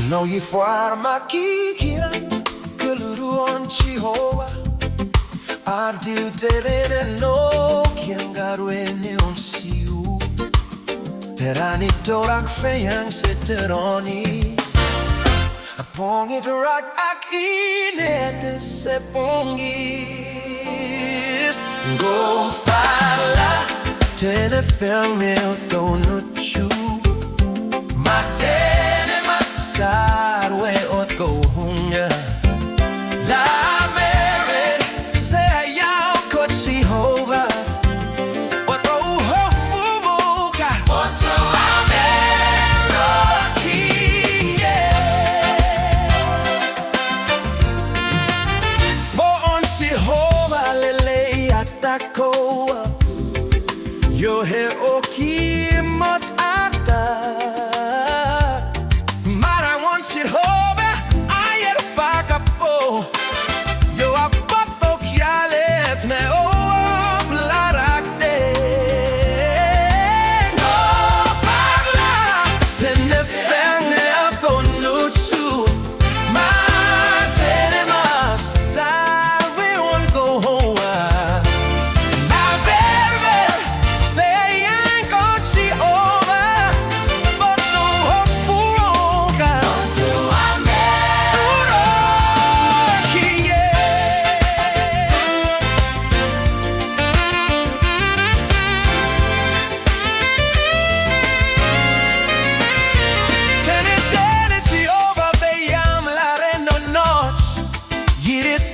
Noi forma kikira Foh On Jihova Ardiu telene no Kiangarwene on siu Terani torak feyang seteronit Apongit rak ak inete sepongis Go fala Tene fermel donuchu Matene matsarwe ot go hunger La merit say yao kot Jehova Ot go hofumoka Ot to Ameroki Foh On Jihova Lelei atakoa Yo he oki mot ata Mara want Jehova ayer fakapo Yo apoto kialet me of larakte No fagla tene ferne aponuchu Ma tene masa we won't go home It is